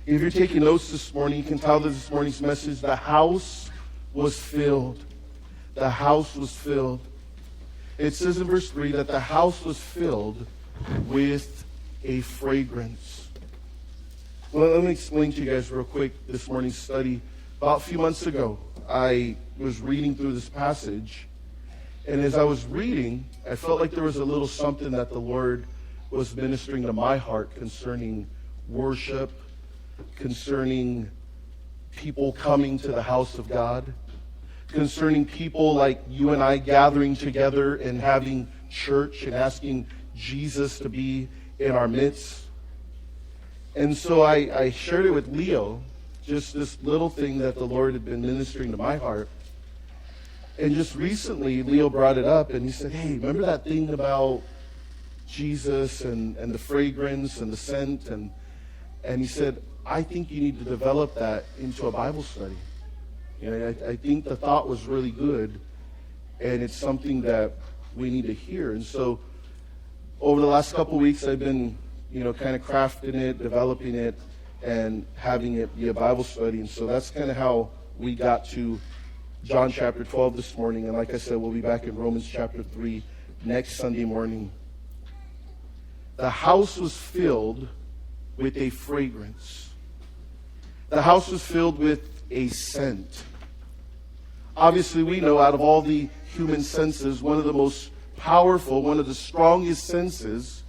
If you're taking notes this morning, you can tell that this morning's message, the house was filled. The house was filled. It says in verse 3 that the house was filled with a fragrance. Well, let me explain to you guys real quick this morning's study. About a few months ago, I was reading through this passage, and as I was reading, I felt like there was a little something that the Lord was ministering to my heart concerning worship, concerning people coming to the house of God, concerning people like you and I gathering together and having church and asking Jesus to be in our midst. And so I shared it with Leo, just this little thing that the Lord had been ministering to my heart. And just recently, Leo brought it up, and he said, hey, remember that thing about Jesus and the fragrance and the scent? And he said, I think you need to develop that into a Bible study. You know, I think the thought was really good, and it's something that we need to hear. And so over the last couple of weeks, I've been, kind of crafting it, developing it, and having it be a Bible study. And so that's kind of how we got to John chapter 12 this morning. And like I said, we'll be back in Romans chapter 3 next Sunday morning. The house was filled with a fragrance. The house was filled with a scent. Obviously, we know out of all the human senses, one of the most powerful, one of the strongest senses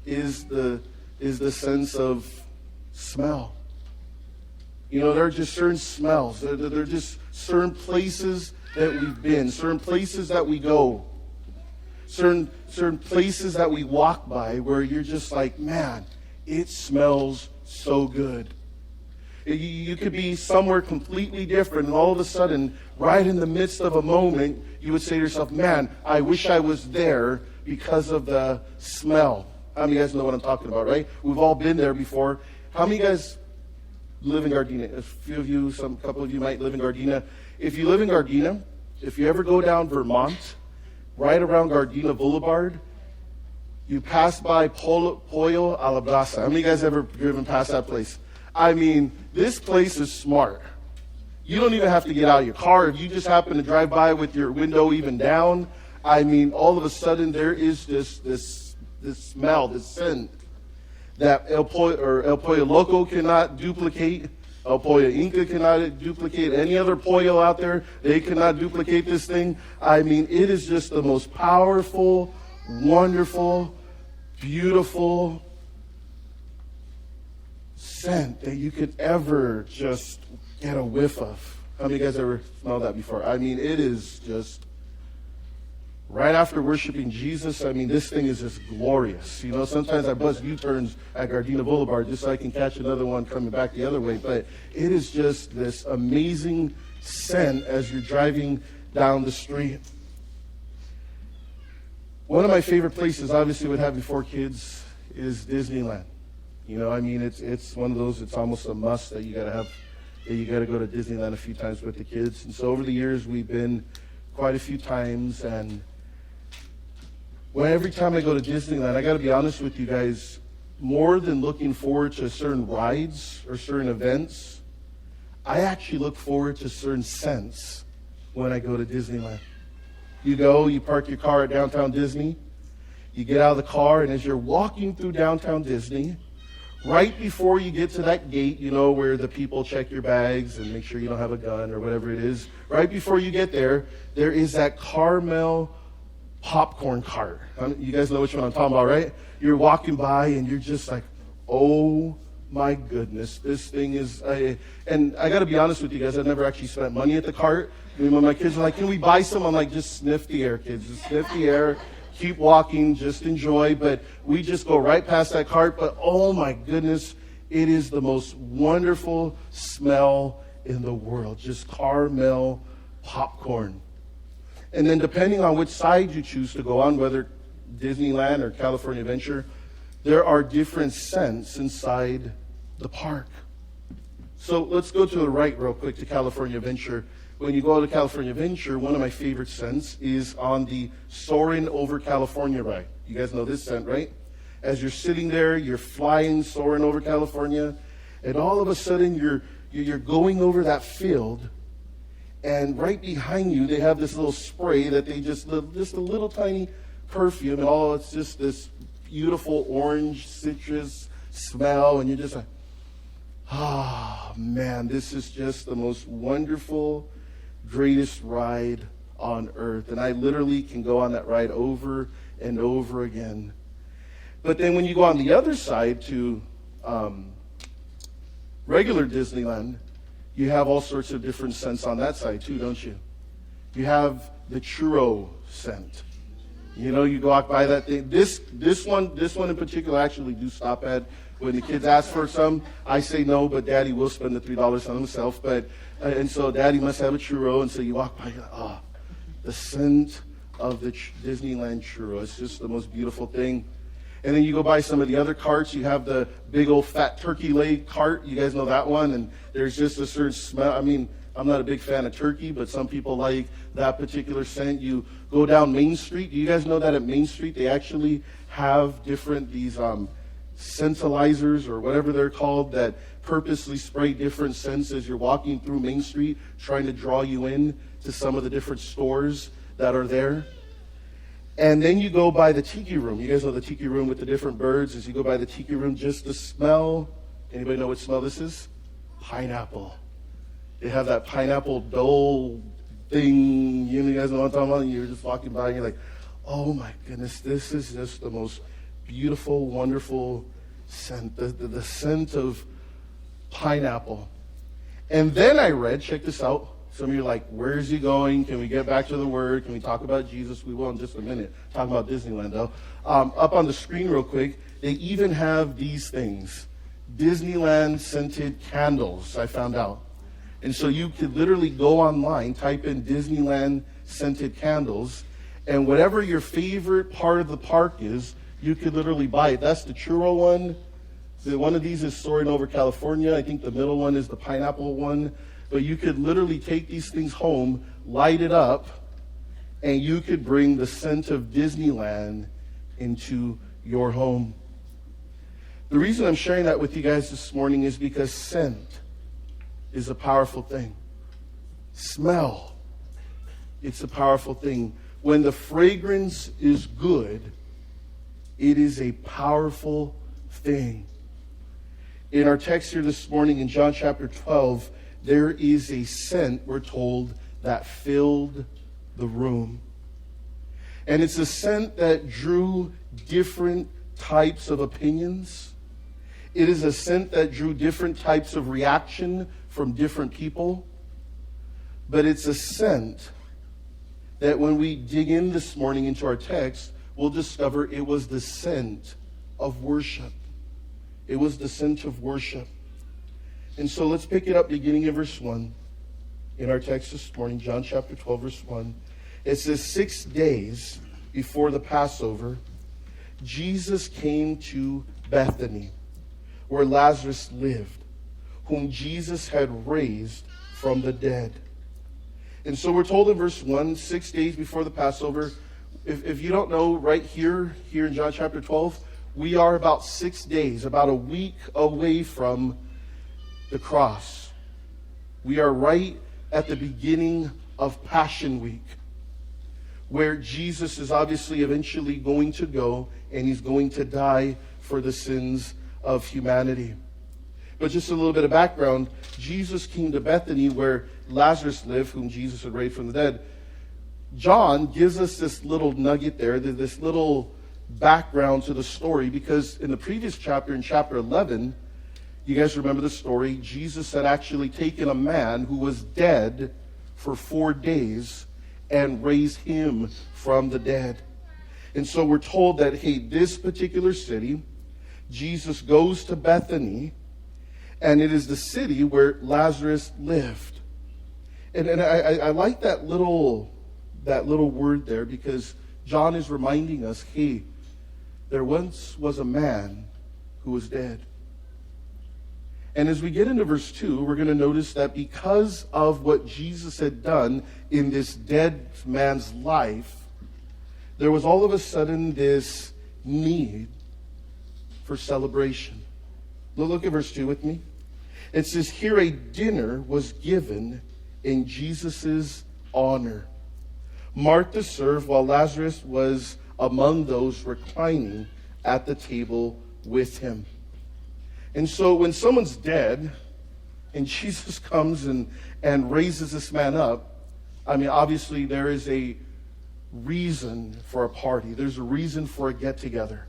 is the sense of smell. There are just certain smells. There are just certain places that we've been, certain places that we go, certain places that we walk by where you're just like, man, it smells so good. You could be somewhere completely different, and all of a sudden, right in the midst of a moment, you would say to yourself, man, I wish I was there because of the smell. How many of you guys know what I'm talking about, right? We've all been there before. How many of you guys live in Gardena? A few of you, a couple of you might live in Gardena. If you live in Gardena, if you ever go down Vermont, right around Gardena Boulevard, you pass by Pollo a la Brasa. How many of you guys ever driven past that place? I mean, this place is smart. You don't even have to get out of your car. If you just happen to drive by with your window even down, I mean, all of a sudden there is this smell, this scent that El Pollo Loco cannot duplicate. El Pollo Inca cannot duplicate. Any other pollo out there, they cannot duplicate this thing. I mean, it is just the most powerful, wonderful, beautiful scent that you could ever just get a whiff of. How many of you guys ever smelled that before? I mean, it is just, right after worshiping Jesus, I mean, this thing is just glorious. Sometimes I buzz U-turns at Gardena Boulevard just so I can catch another one coming back the other way. But it is just this amazing scent as you're driving down the street. One of my favorite places, obviously, with having 4 kids, is Disneyland. It's one of those, it's almost a must that you got to go to Disneyland a few times with the kids. And so over the years, we've been quite a few times. And every time I go to Disneyland, I got to be honest with you guys, more than looking forward to certain rides or certain events, I actually look forward to certain scents when I go to Disneyland. You park your car at Downtown Disney, you get out of the car, and as you're walking through Downtown Disney, right before you get to that gate, where the people check your bags and make sure you don't have a gun or whatever it is, right before you get there, there is that caramel popcorn cart. You guys know which one I'm talking about, right? You're walking by and you're just like, oh my goodness, this thing is... and I got to be honest with you guys, I've never actually spent money at the cart. When my kids are like, can we buy some? I'm like, just sniff the air, kids. Just sniff the air. Keep walking, just enjoy. But we just go right past that cart. But oh my goodness, it is the most wonderful smell in the world. Just caramel popcorn. And then depending on which side you choose to go on, whether Disneyland or California Adventure, there are different scents inside the park. So let's go to the right real quick to California Adventure. When you go to California Adventure, one of my favorite scents is on the Soarin' Over California ride. You guys know this scent, right? As you're sitting there, you're flying, soaring over California, And all of a sudden, you're going over that field, and right behind you, they have this little spray that they just a little tiny perfume, and it's just this beautiful orange citrus smell, and you're just like, man, this is just the most wonderful, greatest ride on earth. And I literally can go on that ride over and over again. But then when you go on the other side to regular Disneyland, you have all sorts of different scents on that side too, don't you? You have the churro scent. You know, you walk by that thing. This one in particular, I actually do stop at. When the kids ask for some, I say no, but Daddy will spend the $3 on himself. But and so Daddy must have a churro, and so you walk by, the scent of the Disneyland churro. It's just the most beautiful thing. And then you go by some of the other carts. You have the big old fat turkey leg cart. You guys know that one. And there's just a certain smell. I mean, I'm not a big fan of turkey, but some people like that particular scent. You go down Main Street. Do you guys know that at Main Street they actually have these scentalizers or whatever they're called that purposely spray different scents as you're walking through Main Street, trying to draw you in to some of the different stores that are there? And then you go by the tiki room. You guys know the tiki room with the different birds. As you go by the tiki room, just the smell. Anybody know what smell this is? Pineapple. They have that pineapple dole thing. You guys know what I'm talking about? You're just walking by and you're like, oh my goodness, this is just the most beautiful, wonderful scent. The scent of pineapple. And then I read, check this out. Some of you are like, where is he going? Can we get back to the Word? Can we talk about Jesus? We will in just a minute. Talk about Disneyland, though. Up on the screen real quick, they even have these things. Disneyland scented candles, I found out. And so you could literally go online, type in Disneyland scented candles, and whatever your favorite part of the park is, you could literally buy it. That's the churro one. One of these is Soaring Over California. I think the middle one is the pineapple one. But you could literally take these things home, light it up, and you could bring the scent of Disneyland into your home. The reason I'm sharing that with you guys this morning is because scent is a powerful thing. Smell, it's a powerful thing. When the fragrance is good, it is a powerful thing. In our text here this morning in John chapter 12, there is a scent, we're told, that filled the room. And it's a scent that drew different types of opinions. It is a scent that drew different types of reaction from different people. But it's a scent that when we dig in this morning into our text, we'll discover it was the scent of worship. It was the scent of worship. And so let's pick it up beginning in verse 1 in our text this morning, John chapter 12, verse 1. It says, 6 days before the Passover, Jesus came to Bethany, where Lazarus lived, whom Jesus had raised from the dead. And so we're told in verse 1, 6 days before the Passover. If you don't know, right here in John chapter 12, we are about 6 days, about a week away from the cross. We are right at the beginning of Passion Week, where Jesus is obviously eventually going to go and he's going to die for the sins of humanity. But just a little bit of background, Jesus came to Bethany where Lazarus lived, whom Jesus had raised from the dead. John gives us this little nugget there, this little background to the story, because in the previous chapter, in chapter 11, you guys remember the story, Jesus had actually taken a man who was dead for 4 days and raised him from the dead. And so we're told that, hey, this particular city, Jesus goes to Bethany, and it is the city where Lazarus lived. And I like that little word there, because John is reminding us, hey, there once was a man who was dead. And as we get into verse 2, we're going to notice that because of what Jesus had done in this dead man's life, there was all of a sudden this need for celebration. Look at verse 2 with me. It says here a dinner was given in Jesus' honor. Martha served while Lazarus was among those reclining at the table with him. And so when someone's dead and Jesus comes and raises this man up, I mean, obviously there is a reason for a party. There's a reason for a get-together.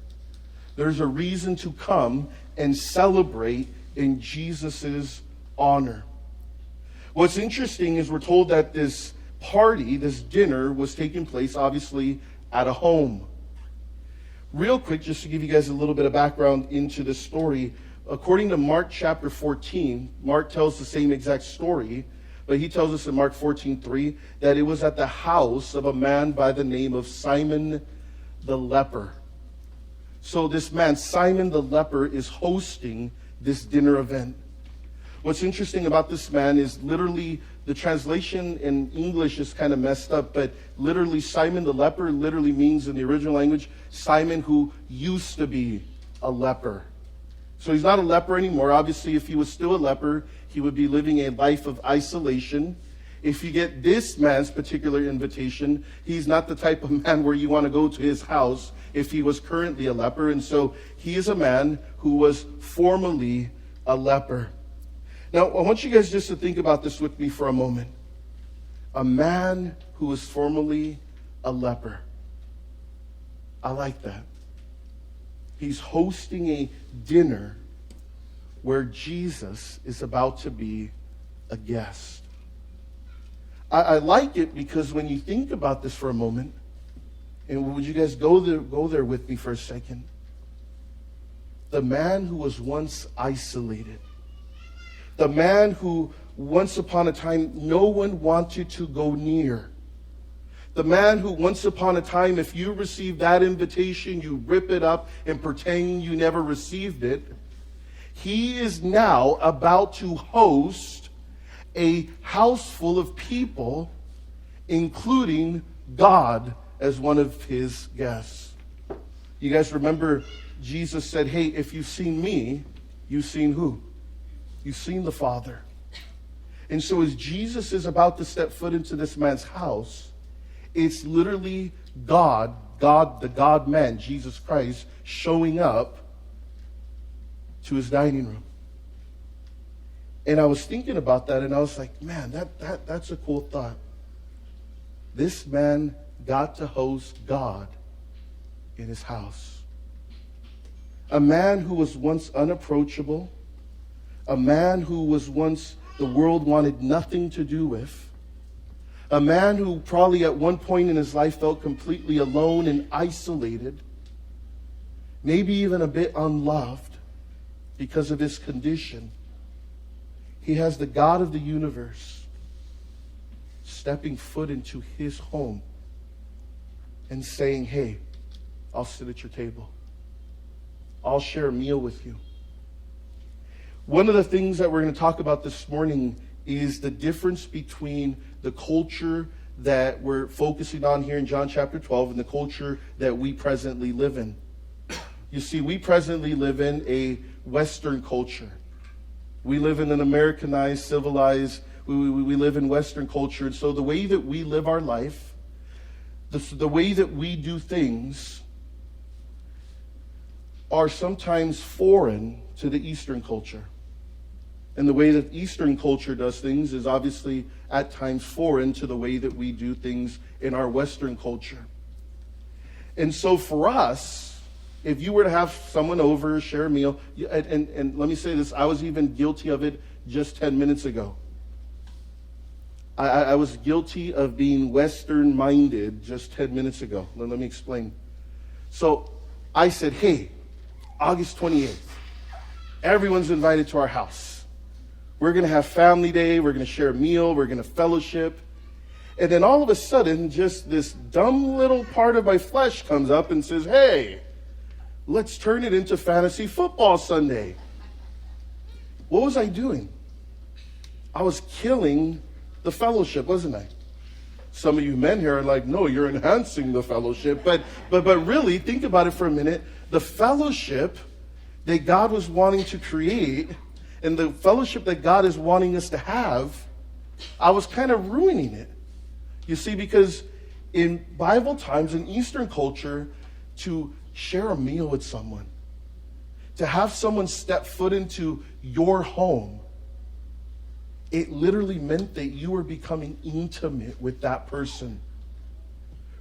There's a reason to come and celebrate in Jesus' honor. What's interesting is we're told that this party, this dinner, was taking place, obviously, at a home. Real quick, just to give you guys a little bit of background into this story, according to Mark chapter 14, Mark tells the same exact story, but he tells us in Mark 14:3 that it was at the house of a man by the name of Simon the leper. So this man, Simon the leper, is hosting this dinner event. What's interesting about this man is literally the translation in English is kind of messed up, but literally Simon the leper literally means in the original language, Simon who used to be a leper. So he's not a leper anymore. Obviously, if he was still a leper, he would be living a life of isolation. If you get this man's particular invitation, he's not the type of man where you want to go to his house if he was currently a leper. And so he is a man who was formerly a leper. Now, I want you guys just to think about this with me for a moment. A man who was formerly a leper. I like that. He's hosting a dinner where Jesus is about to be a guest. I like it because when you think about this for a moment, and would you guys go there with me for a second? The man who was once isolated, the man who once upon a time no one wanted to go near, the man who once upon a time, if you received that invitation, you rip it up and pretend you never received it. He is now about to host a house full of people, including God as one of his guests. You guys remember Jesus said, hey, if you've seen me, you've seen who? You've seen the Father. And so as Jesus is about to step foot into this man's house, it's literally God, the God-man, Jesus Christ, showing up to his dining room. And I was thinking about that, and I was like, man, that's a cool thought. This man got to host God in his house. A man who was once unapproachable, a man who was once the world wanted nothing to do with, a man who probably at one point in his life felt completely alone and isolated, maybe even a bit unloved because of his condition. He has the God of the universe stepping foot into his home and saying, hey, I'll sit at your table. I'll share a meal with you. One of the things that we're going to talk about this morning is the difference between the culture that we're focusing on here in John chapter 12 and the culture that we presently live in. You see, we presently live in a Western culture. We live in an Americanized, civilized, we live in Western culture. And so the way that we live our life, the way that we do things are sometimes foreign to the Eastern culture. And the way that Eastern culture does things is obviously at times foreign to the way that we do things in our Western culture. And so for us, if you were to have someone over, share a meal, and let me say this, I was even guilty of it just 10 minutes ago. I was guilty of being Western-minded just 10 minutes ago. Let me explain. So I said, hey, August 28th, everyone's invited to our house. We're going to have family day. We're going to share a meal. We're going to fellowship. And then all of a sudden, just this dumb little part of my flesh comes up and says, hey, let's turn it into fantasy football Sunday. What was I doing? I was killing the fellowship, wasn't I? Some of you men here are like, no, you're enhancing the fellowship. But really, think about it for a minute. The fellowship that God was wanting to create and the fellowship that God is wanting us to have, I was kind of ruining it. You see, because in Bible times, in Eastern culture, to share a meal with someone, to have someone step foot into your home, it literally meant that you were becoming intimate with that person.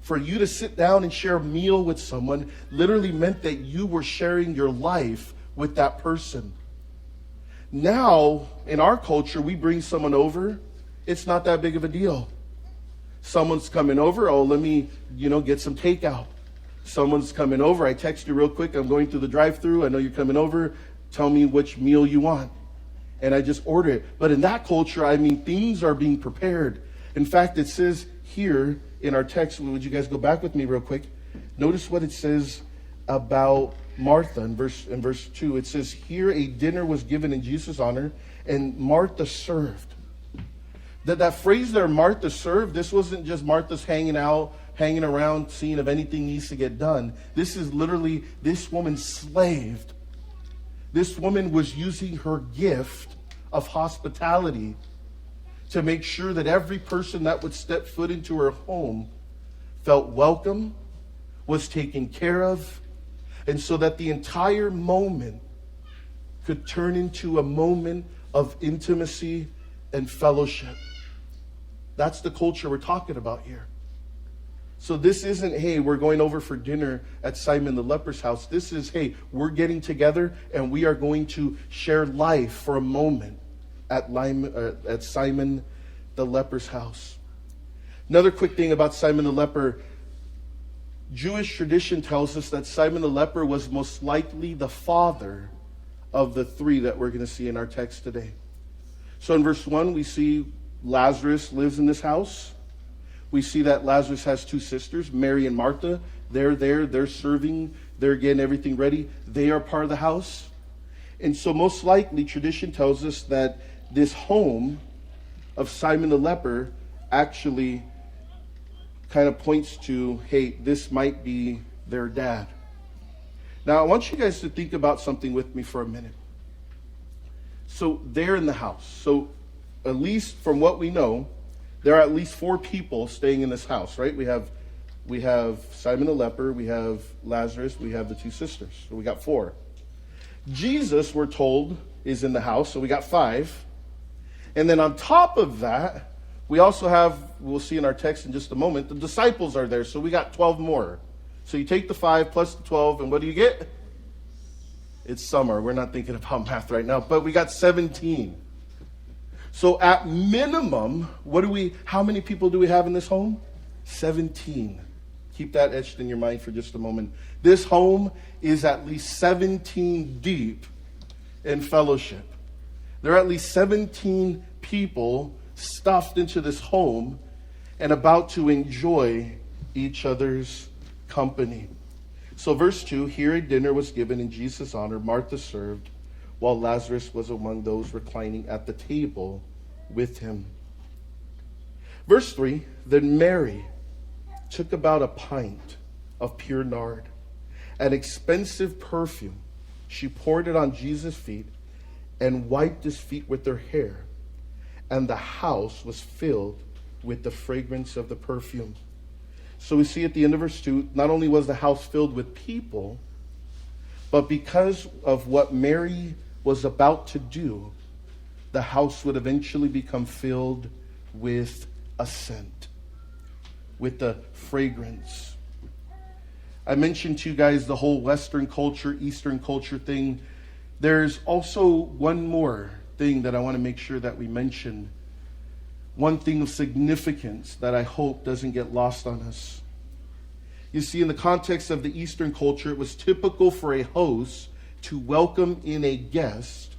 For you to sit down and share a meal with someone literally meant that you were sharing your life with that person. Now, in our culture, we bring someone over, it's not that big of a deal. Someone's coming over, oh, let me, get some takeout. Someone's coming over, I text you real quick, I'm going through the drive-thru, I know you're coming over, tell me which meal you want. And I just order it. But in that culture, things are being prepared. In fact, it says here in our text, would you guys go back with me real quick? Notice what it says about Martha in verse 2. It says, here a dinner was given in Jesus' honor, and Martha served. That phrase there, Martha served, this wasn't just Martha's hanging around, seeing if anything needs to get done. This is literally, this woman slaved. This woman was using her gift of hospitality to make sure that every person that would step foot into her home felt welcome, was taken care of, and so that the entire moment could turn into a moment of intimacy and fellowship. That's the culture we're talking about here. So this isn't, hey, we're going over for dinner at Simon the leper's house. This is, hey, we're getting together and we are going to share life for a moment at Simon the leper's house. Another quick thing about Simon the leper. Jewish tradition tells us that Simon the leper was most likely the father of the three that we're going to see in our text today. So in verse 1, we see Lazarus lives in this house. We see that Lazarus has two sisters, Mary and Martha. They're there, they're serving, they're getting everything ready. They are part of the house. And so most likely, tradition tells us that this home of Simon the leper actually kind of points to, hey, this might be their dad. Now, I want you guys to think about something with me for a minute. So they're in the house. So at least from what we know, there are at least 4 people staying in this house, right? We have Simon the leper, we have Lazarus, we have the 2 sisters. So we got 4. Jesus, we're told, is in the house, so we got 5. And then on top of that, we also have, we'll see in our text in just a moment, the disciples are there, so we got 12 more. So you take the 5 plus the 12, and what do you get? It's summer. We're not thinking about math right now, but we got 17. So at minimum, how many people do we have in this home? 17. Keep that etched in your mind for just a moment. This home is at least 17 deep in fellowship. There are at least 17 people stuffed into this home and about to enjoy each other's company. So verse 2, here a dinner was given in Jesus' honor. Martha served, while Lazarus was among those reclining at the table with him. Verse 3, then Mary took about a pint of pure nard, an expensive perfume. She poured it on Jesus' feet and wiped his feet with her hair. And the house was filled with the fragrance of the perfume. So we see at the end of verse 2, not only was the house filled with people, but because of what Mary was about to do, the house would eventually become filled with a scent, with the fragrance. I mentioned to you guys the whole Western culture, Eastern culture thing. There's also one more thing that I want to make sure that we mention. One thing of significance that I hope doesn't get lost on us. You see, in the context of the Eastern culture, it was typical for a host to welcome in a guest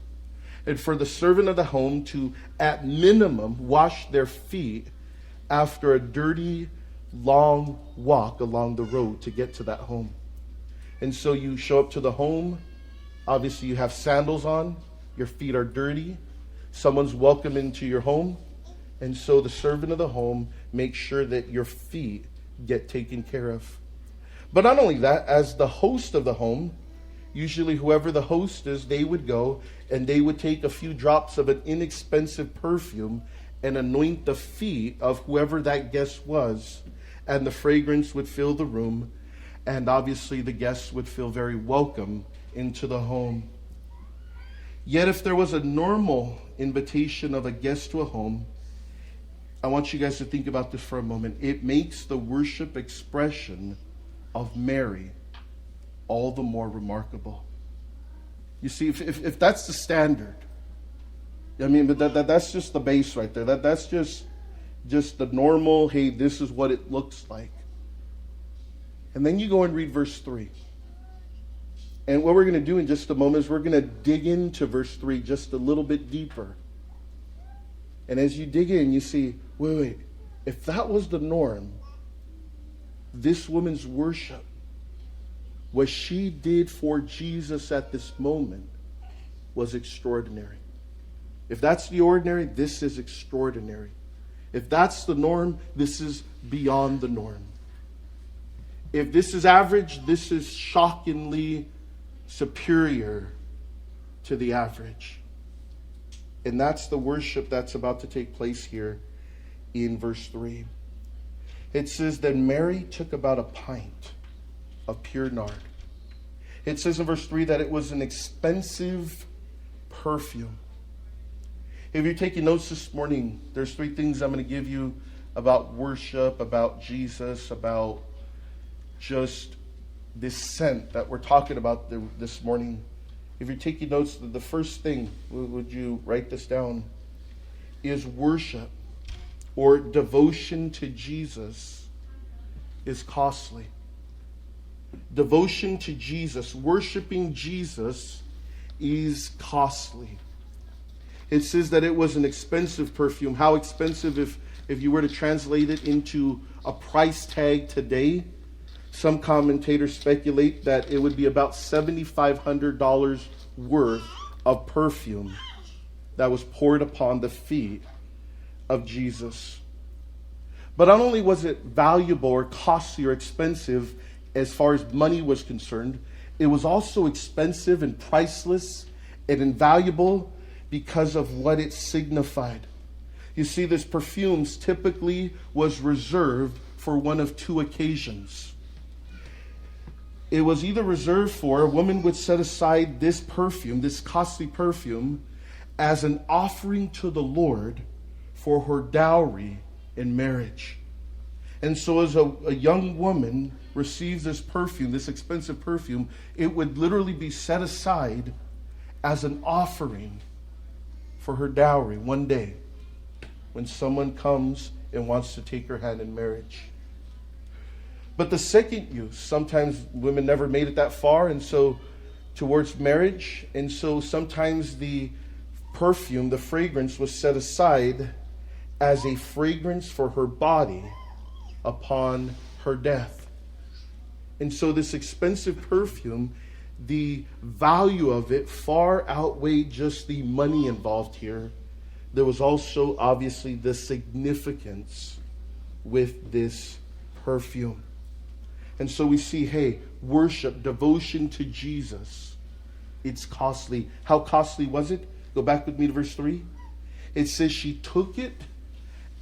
and for the servant of the home to, at minimum, wash their feet after a dirty, long walk along the road to get to that home. And so you show up to the home. Obviously, you have sandals on. Your feet are dirty. Someone's welcome into your home. And so the servant of the home makes sure that your feet get taken care of. But not only that, as the host of the home, Usually whoever the host is, they would go and they would take a few drops of an inexpensive perfume and anoint the feet of whoever that guest was. And the fragrance would fill the room. And obviously the guests would feel very welcome into the home. Yet if there was a normal invitation of a guest to a home, I want you guys to think about this for a moment. It makes the worship expression of Mary all the more remarkable. You see, if that's the standard, I mean, but that's just the base right there. That's just the normal, hey, this is what it looks like. And then you go and read verse 3. And what we're going to do in just a moment is we're going to dig into verse 3 just a little bit deeper. And as you dig in, you see, wait, if that was the norm, this woman's worship, what she did for Jesus at this moment, was extraordinary. If that's the ordinary, this is extraordinary. If that's the norm, this is beyond the norm. If this is average, this is shockingly superior to the average. And that's the worship that's about to take place here in verse 3. It says that Mary took about a pint of pure nard. It says in verse 3 that it was an expensive perfume. If you're taking notes this morning, there's 3 things I'm going to give you about worship, about Jesus, about just this scent that we're talking about this morning. If you're taking notes, the first thing, would you write this down, is worship or devotion to Jesus is costly. Devotion to Jesus, worshiping Jesus, is costly. It says that it was an expensive perfume. How expensive if you were to translate it into a price tag today? Some commentators speculate that it would be about $7,500 worth of perfume that was poured upon the feet of Jesus. But not only was it valuable or costly or expensive as far as money was concerned, it was also expensive and priceless and invaluable because of what it signified. You see, this perfume typically was reserved for one of 2 occasions. It was either reserved for, a woman would set aside this perfume, this costly perfume, as an offering to the Lord for her dowry in marriage. And so as a young woman receives this perfume, this expensive perfume, it would literally be set aside as an offering for her dowry one day when someone comes and wants to take her hand in marriage. But the second use, sometimes women never made it that far, and so towards marriage, and so sometimes the perfume, the fragrance, was set aside as a fragrance for her body upon her death. And so this expensive perfume, the value of it far outweighed just the money involved here. There was also obviously the significance with this perfume. And so we see, hey, worship, devotion to Jesus, it's costly. How costly was it? Go back with me to verse 3. It says she took it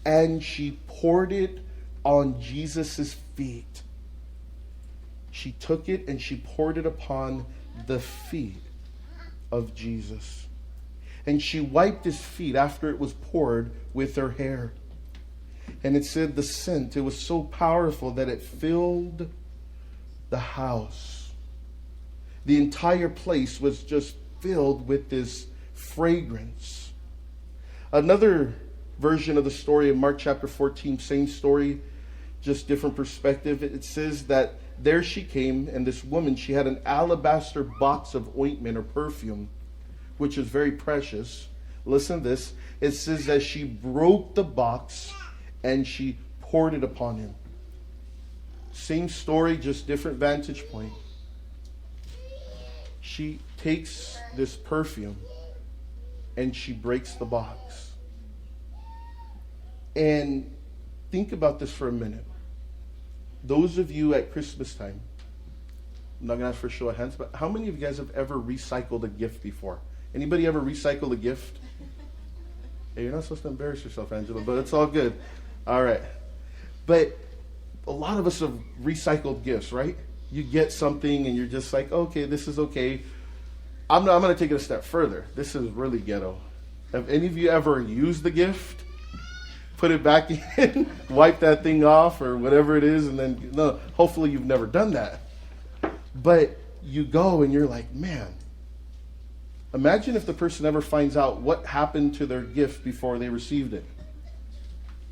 and she poured it on Jesus' feet. She took it and she poured it upon the feet of Jesus. And she wiped his feet after it was poured with her hair. And it said the scent, it was so powerful that it filled the house. The entire place was just filled with this fragrance. Another version of the story in Mark chapter 14, same story, just different perspective. It says that there she came, and this woman, she had an alabaster box of ointment or perfume, which is very precious. Listen to this. It says that she broke the box and she poured it upon him. Same story, just different vantage point. She takes this perfume and she breaks the box. And think about this for a minute. Those of you at Christmas time, I'm not going to ask for a show of hands, but how many of you guys have ever recycled a gift before? Anybody ever recycle a gift? Hey, you're not supposed to embarrass yourself, Angela, but it's all good. All right. But a lot of us have recycled gifts, right? You get something and you're just like, okay, this is okay. I'm going to take it a step further. This is really ghetto. Have any of you ever used the gift, put it back in, wipe that thing off or whatever it is, and then, no, hopefully you've never done that. But you go and you're like, man, imagine if the person ever finds out what happened to their gift before they received it.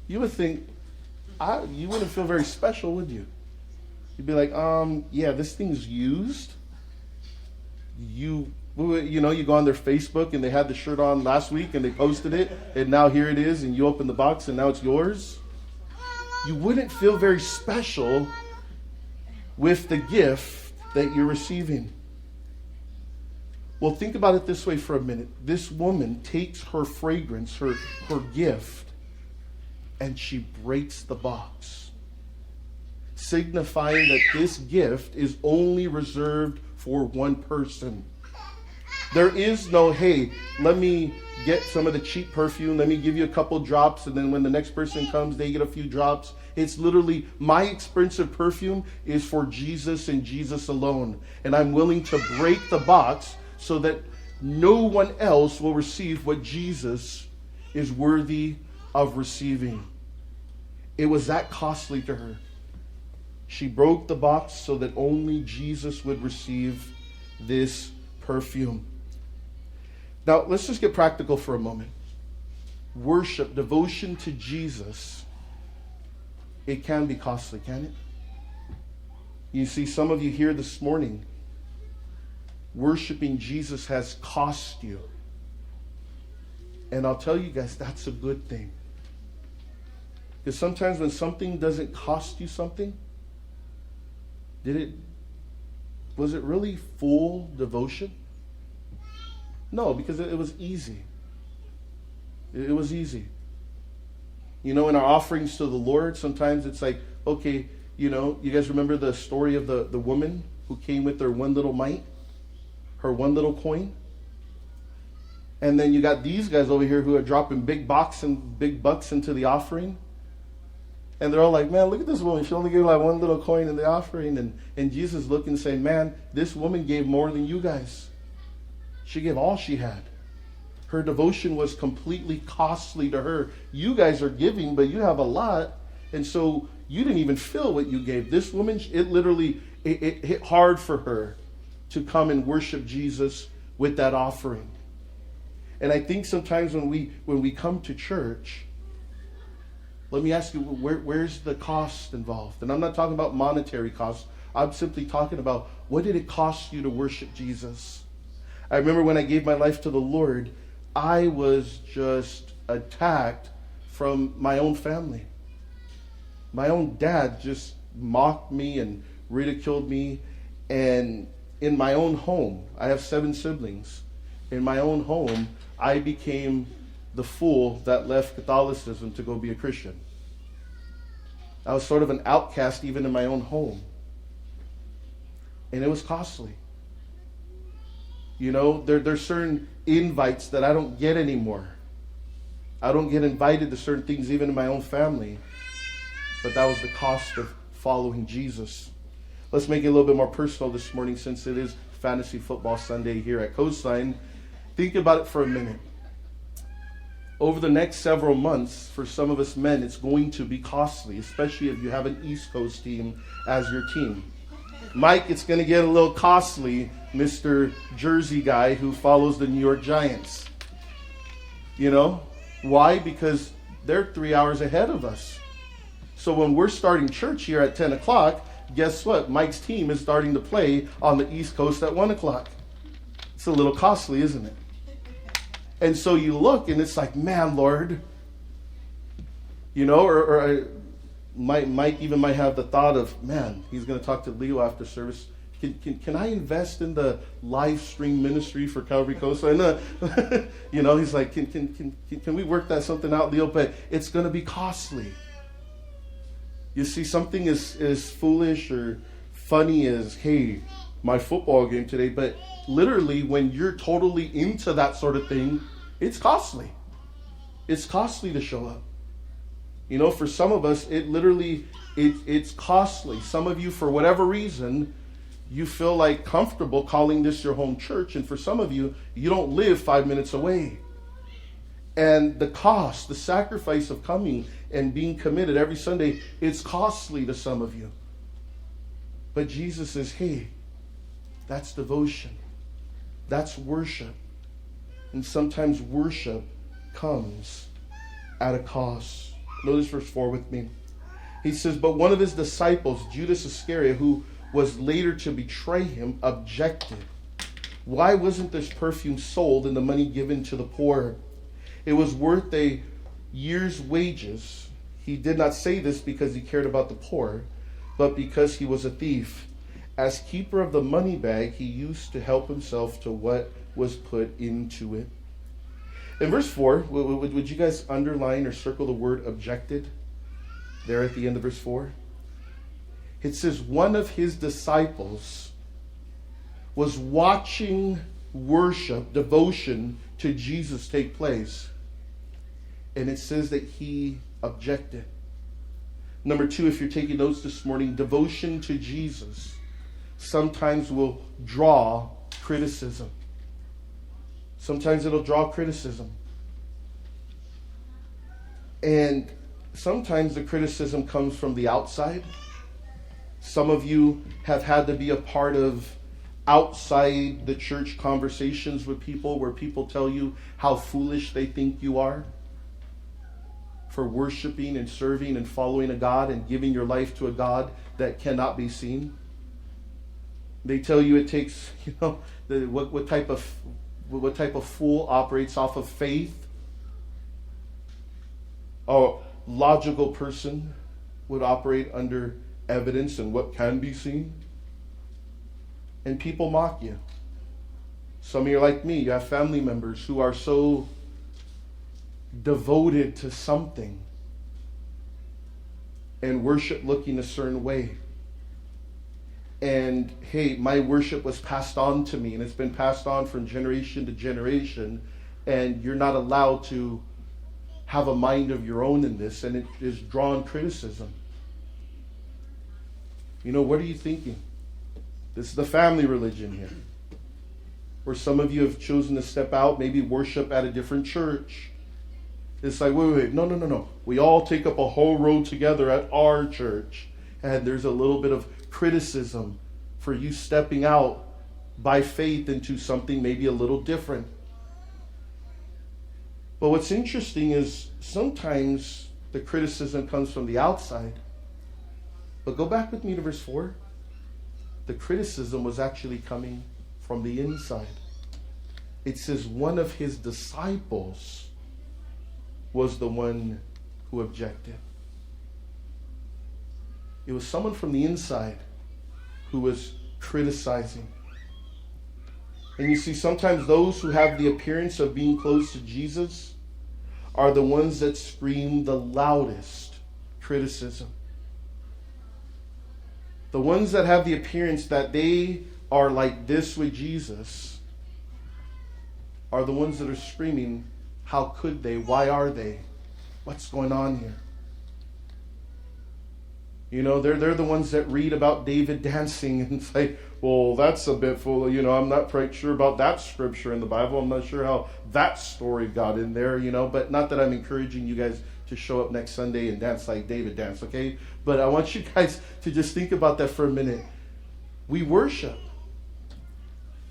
You would think, you wouldn't feel very special, would you? You'd be like, yeah, this thing's used. You go on their Facebook and they had the shirt on last week and they posted it, and now here it is, and you open the box and now it's yours. You wouldn't feel very special with the gift that you're receiving. Well, think about it this way for a minute. This woman takes her fragrance, her gift, and she breaks the box, signifying that this gift is only reserved for one person. There is no, hey, let me get some of the cheap perfume, let me give you a couple drops, and then when the next person comes, they get a few drops. It's literally, my expensive perfume is for Jesus and Jesus alone. And I'm willing to break the box so that no one else will receive what Jesus is worthy of receiving. It was that costly to her. She broke the box so that only Jesus would receive this perfume. Now, let's just get practical for a moment. Worship, devotion to Jesus, it can be costly, can it? You see, some of you here this morning, worshiping Jesus has cost you. And I'll tell you guys, that's a good thing. Because sometimes when something doesn't cost you something, was it really full devotion? No, because it was easy. It was easy. You know, in our offerings to the Lord, sometimes it's like, okay, you know, you guys remember the story of the woman who came with her one little mite, her one little coin? And then you got these guys over here who are dropping big bucks into the offering. And they're all like, man, look at this woman. She only gave like one little coin in the offering. And Jesus looking and saying, man, this woman gave more than you guys. She gave all she had. Her devotion was completely costly to her. You guys are giving, but you have a lot. And so you didn't even feel what you gave. This woman, it hit hard for her to come and worship Jesus with that offering. And I think sometimes when we come to church, let me ask you, where's the cost involved? And I'm not talking about monetary costs. I'm simply talking about, what did it cost you to worship Jesus? I remember when I gave my life to the Lord, I was just attacked from my own family. My own dad just mocked me and ridiculed me. And in my own home, I have 7 siblings. In my own home, I became the fool that left Catholicism to go be a Christian. I was sort of an outcast even in my own home. And it was costly. You know, there's certain invites that I don't get anymore. I don't get invited to certain things even in my own family. But that was the cost of following Jesus. Let's make it a little bit more personal this morning, since it is Fantasy Football Sunday here at Coastline. Think about it for a minute. Over the next several months, for some of us men, it's going to be costly, especially if you have an East Coast team as your team. Mike, it's going to get a little costly, Mr. Jersey guy who follows the New York Giants. You know? Why? Because they're 3 hours ahead of us. So when we're starting church here at 10 o'clock, guess what? Mike's team is starting to play on the East Coast at 1 o'clock. It's a little costly, isn't it? And so you look and it's like, man, Lord, you know, or Mike even might have the thought of, man, he's going to talk to Leo after service. Can I invest in the live stream ministry for Calvary Coast? I know, you know, he's like, can we work that something out, Leo? But it's going to be costly. You see, something as foolish or funny as, hey, my football game today. But literally, when you're totally into that sort of thing, it's costly. It's costly to show up. You know, for some of us, it's costly. Some of you, for whatever reason, you feel like comfortable calling this your home church. And for some of you, you don't live 5 minutes away. And the cost, the sacrifice of coming and being committed every Sunday, it's costly to some of you. But Jesus says, hey, that's devotion. That's worship. And sometimes worship comes at a cost. Notice verse 4 with me. He says, but one of his disciples, Judas Iscariot, who was later to betray him, objected. Why wasn't this perfume sold and the money given to the poor? It was worth a year's wages. He did not say this because he cared about the poor, but because he was a thief. As keeper of the money bag, he used to help himself to what was put into it. In verse 4, would you guys underline or circle the word objected there at the end of verse 4? It says one of his disciples was watching worship, devotion to Jesus take place. And it says that he objected. Number 2, if you're taking notes this morning, devotion to Jesus sometimes will draw criticism. Sometimes it'll draw criticism. And sometimes the criticism comes from the outside. Some of you have had to be a part of outside the church conversations with people where people tell you how foolish they think you are for worshiping and serving and following a God and giving your life to a God that cannot be seen. They tell you it takes, what type of fool operates off of faith? A logical person would operate under evidence and what can be seen. And people mock you. Some of you are like me. You have family members who are so devoted to something and worship looking a certain way. And hey, my worship was passed on to me, and it's been passed on from generation to generation, and you're not allowed to have a mind of your own in this, and it is drawn criticism. What are you thinking? This is the family religion here. Or some of you have chosen to step out, maybe worship at a different church. It's like, wait, no. We all take up a whole row together at our church. And there's a little bit of criticism for you stepping out by faith into something maybe a little different. But what's interesting is sometimes the criticism comes from the outside. But go back with me to verse 4. The criticism was actually coming from the inside. It says one of his disciples was the one who objected. It was someone from the inside who was criticizing. And you see, sometimes those who have the appearance of being close to Jesus are the ones that scream the loudest criticism. The ones that have the appearance that they are like this with Jesus are the ones that are screaming, how could they? Why are they? What's going on here? They're the ones that read about David dancing and say, well, that's a bit full of, I'm not quite sure about that scripture in the Bible. I'm not sure how that story got in there, but not that I'm encouraging you guys to show up next Sunday and dance like David danced, okay? But I want you guys to just think about that for a minute. We worship.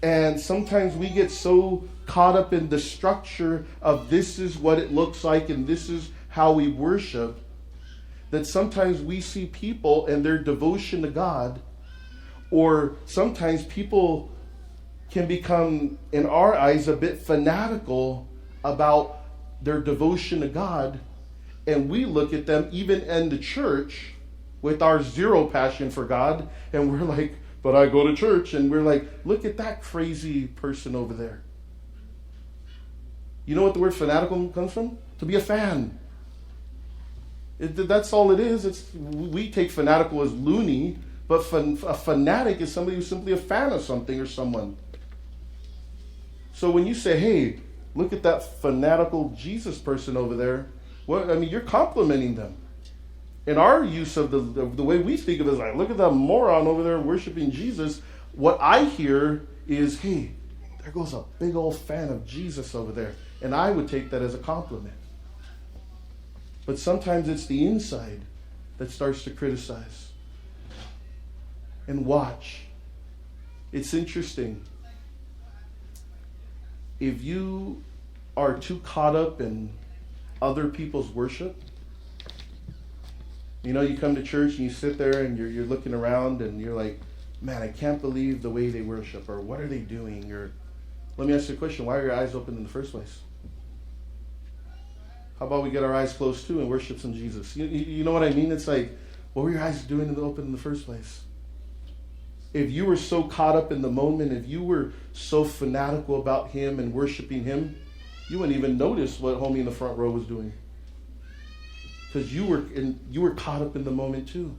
And sometimes we get so caught up in the structure of this is what it looks like and this is how we worship that sometimes we see people and their devotion to God, or sometimes people can become, in our eyes, a bit fanatical about their devotion to God, and we look at them, even in the church, with our zero passion for God, and we're like, but I go to church, and we're like, look at that crazy person over there. You know what the word fanatical comes from? To be a fan. That's all it is. We take fanatical as loony, But a fanatic is somebody who's simply a fan of something or someone. So when you say, hey, look at that fanatical Jesus person over there, you're complimenting them. In our use of the way we speak of it is like, look at that moron over there worshiping Jesus. What I hear is, hey, there goes a big old fan of Jesus over there. And I would take that as a compliment. But sometimes it's the inside that starts to criticize. And watch. It's interesting. If you are too caught up in other people's worship, you come to church and you sit there and you're looking around and you're like, man, I can't believe the way they worship, or what are they doing? Or let me ask you a question, why are your eyes open in the first place? How about we get our eyes closed too and worship some Jesus? You know what I mean? It's like, what were your eyes doing open in the first place? If you were so caught up in the moment, if you were so fanatical about him and worshiping him, you wouldn't even notice what homie in the front row was doing. Because you were caught up in the moment too.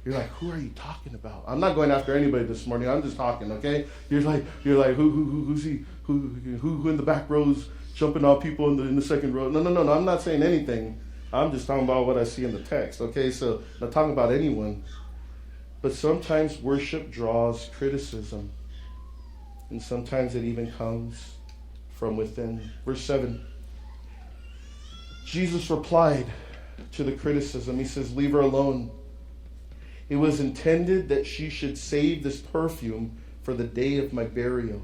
You're like, who are you talking about? I'm not going after anybody this morning. I'm just talking, okay? You're like, who's he? Who in the back rows jumping off people in the second row? No. I'm not saying anything. I'm just talking about what I see in the text, okay? So I'm not talking about anyone. But sometimes worship draws criticism. And sometimes it even comes from within. Verse 7. Jesus replied to the criticism. He says, leave her alone. It was intended that she should save this perfume for the day of my burial.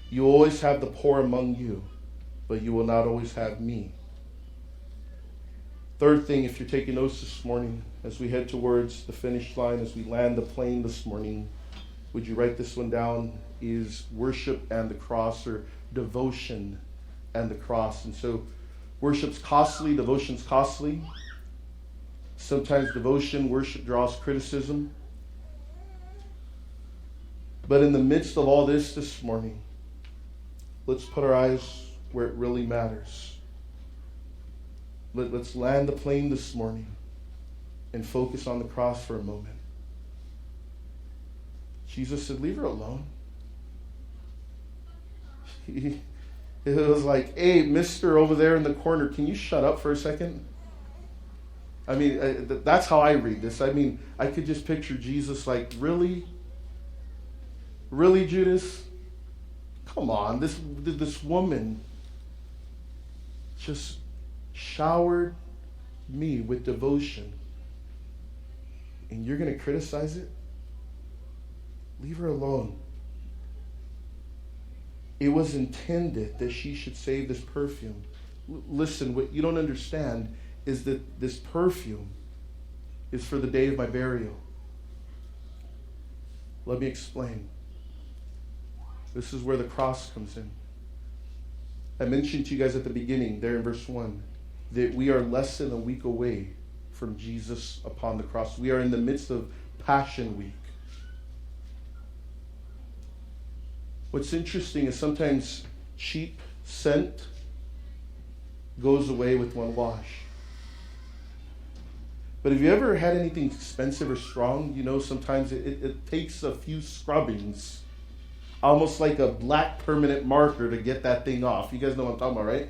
You always have the poor among you, but you will not always have me. Third thing, if you're taking notes this morning, as we head towards the finish line, as we land the plane this morning, would you write this one down, is worship and the cross, or devotion and the cross. And so worship's costly, devotion's costly. Sometimes devotion, worship draws criticism. But in the midst of all this morning, let's put our eyes where it really matters. Let's land the plane this morning and focus on the cross for a moment. Jesus said, leave her alone. It was like, hey, mister over there in the corner, can you shut up for a second? That's how I read this. I could just picture Jesus like, really? Really, Judas? Come on, this woman just showered me with devotion. And you're going to criticize it? Leave her alone. It was intended that she should save this perfume. Listen, what you don't understand is that this perfume is for the day of my burial. Let me explain. This is where the cross comes in. I mentioned to you guys at the beginning, there in verse 1, that we are less than a week away from Jesus upon the cross. We are in the midst of Passion Week. What's interesting is sometimes cheap scent goes away with one wash. But have you ever had anything expensive or strong? Sometimes it takes a few scrubbings, almost like a black permanent marker to get that thing off. You guys know what I'm talking about, right?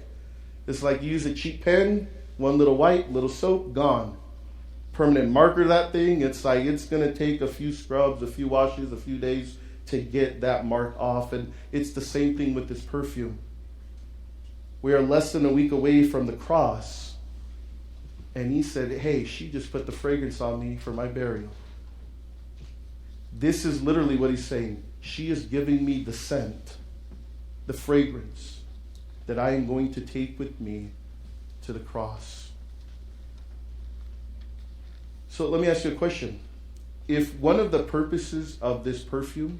It's like you use a cheap pen, one little white, little soap, gone. Permanent marker, that thing, it's like it's going to take a few scrubs, a few washes, a few days to get that mark off. And it's the same thing with this perfume. We are less than a week away from the cross. And he said, hey, she just put the fragrance on me for my burial. This is literally what he's saying. She is giving me the scent, the fragrance that I am going to take with me to the cross. So let me ask you a question. If one of the purposes of this perfume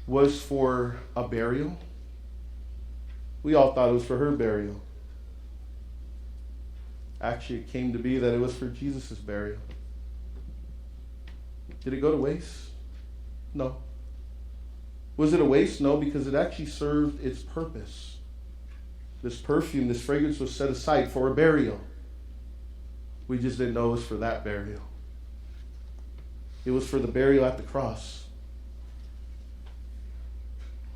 was for a burial, we all thought it was for her burial. Actually, it came to be that it was for Jesus' burial. Did it go to waste? No. Was it a waste? No, because it actually served its purpose. This perfume, this fragrance was set aside for a burial. We just didn't know it was for that burial. It was for the burial at the cross.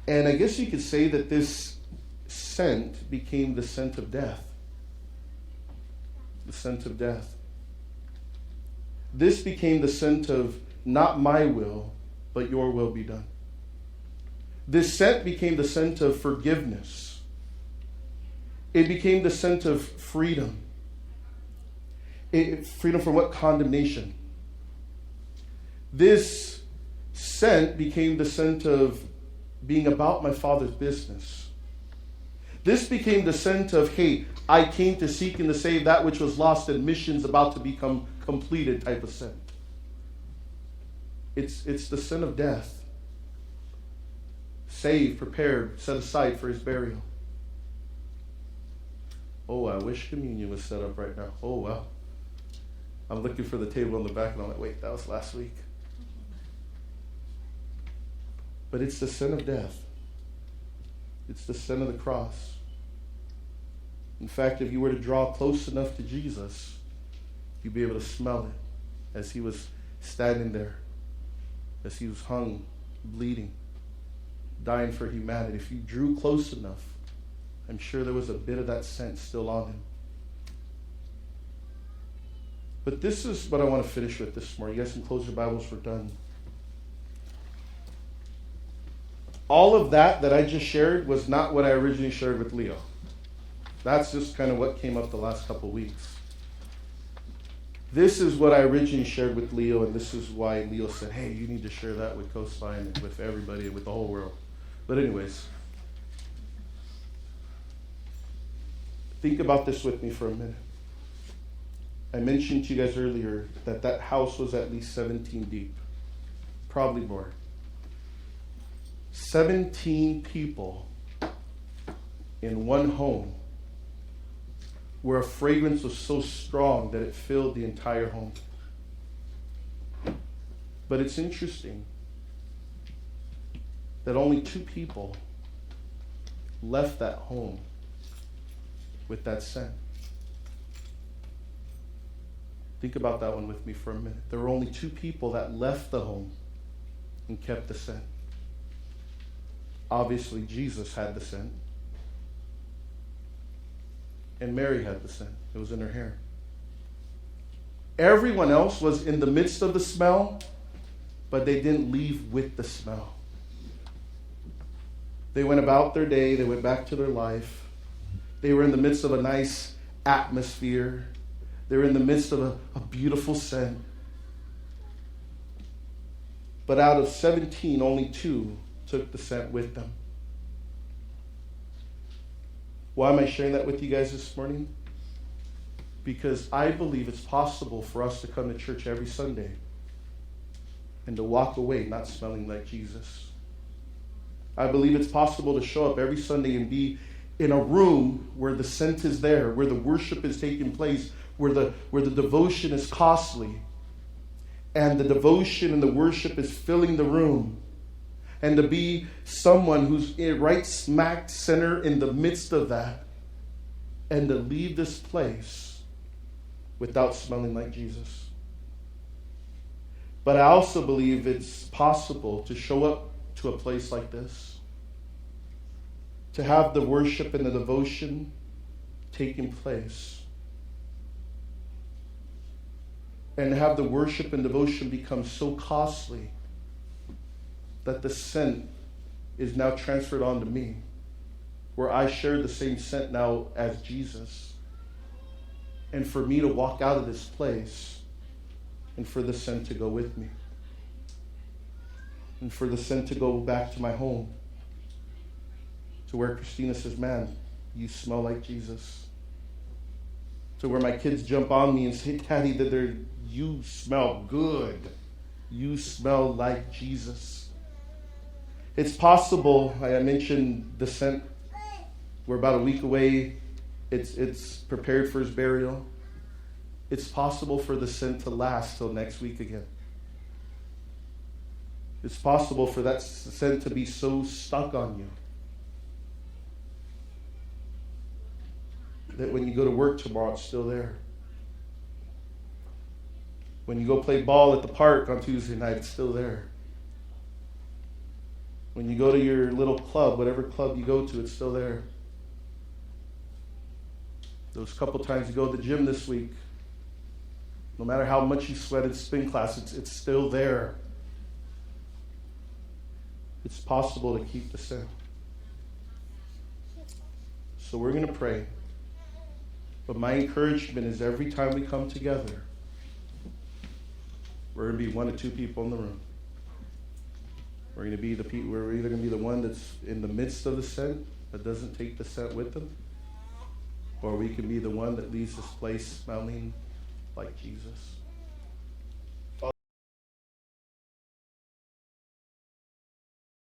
And I guess you could say that this scent became the scent of death. The scent of death. This became the scent of not my will, but your will be done. This scent became the scent of forgiveness. It became the scent of freedom. Freedom from what? Condemnation. This scent became the scent of being about my Father's business. This became the scent of, hey, I came to seek and to save that which was lost, and mission's about to become completed type of scent. It's the scent of death. Saved, prepared, set aside for his burial. Oh, I wish communion was set up right now. Oh, well. I'm looking for the table in the back, and I'm like, wait, that was last week. But it's the sin of death. It's the sin of the cross. In fact, if you were to draw close enough to Jesus, you'd be able to smell it as he was standing there, as he was hung, bleeding, dying for humanity. If you drew close enough, I'm sure there was a bit of that scent still on him. But this is what I want to finish with this morning. You guys can close your Bibles, we're done. All of that I just shared was not what I originally shared with Leo. That's just kind of what came up the last couple weeks. This is what I originally shared with Leo, and this is why Leo said, hey, you need to share that with Coastline and with everybody and with the whole world. But anyways, think about this with me for a minute. I mentioned to you guys earlier that house was at least 17 deep, probably more. 17 people in one home where a fragrance was so strong that it filled the entire home. But it's interesting that only 2 people left that home with that scent. Think about that one with me for a minute. There were only 2 people that left the home and kept the scent. Obviously, Jesus had the scent. And Mary had the scent. It was in her hair. Everyone else was in the midst of the smell, but they didn't leave with the smell. They went about their day. They went back to their life. They were in the midst of a nice atmosphere. They were in the midst of a beautiful scent. But out of 17, only 2 took the scent with them. Why am I sharing that with you guys this morning? Because I believe it's possible for us to come to church every Sunday and to walk away not smelling like Jesus. I believe it's possible to show up every Sunday and be in a room where the scent is there, where the worship is taking place, where the devotion is costly, and the devotion and the worship is filling the room, and to be someone who's right smack center in the midst of that, and to leave this place without smelling like Jesus. But I also believe it's possible to show up to a place like this, to have the worship and the devotion taking place, and have the worship and devotion become so costly that the scent is now transferred onto me, where I share the same scent now as Jesus. And for me to walk out of this place and for the scent to go with me. And for the scent to go back to my home, to where Christina says, man, you smell like Jesus. To where my kids jump on me and say, Daddy, you smell good. You smell like Jesus. It's possible, I mentioned the scent, we're about a week away, it's prepared for his burial. It's possible for the scent to last till next week again. It's possible for that scent to be so stuck on you that when you go to work tomorrow, it's still there. When you go play ball at the park on Tuesday night, it's still there. When you go to your little club, whatever club you go to, it's still there. Those couple times you go to the gym this week, no matter how much you sweat in spin class, it's still there. It's possible to keep the sin. So we're going to pray. But my encouragement is every time we come together, we're going to be 1 to 2 people in the room. We're going to be we're either going to be the one that's in the midst of the scent that doesn't take the scent with them, or we can be the one that leaves this place smelling like Jesus.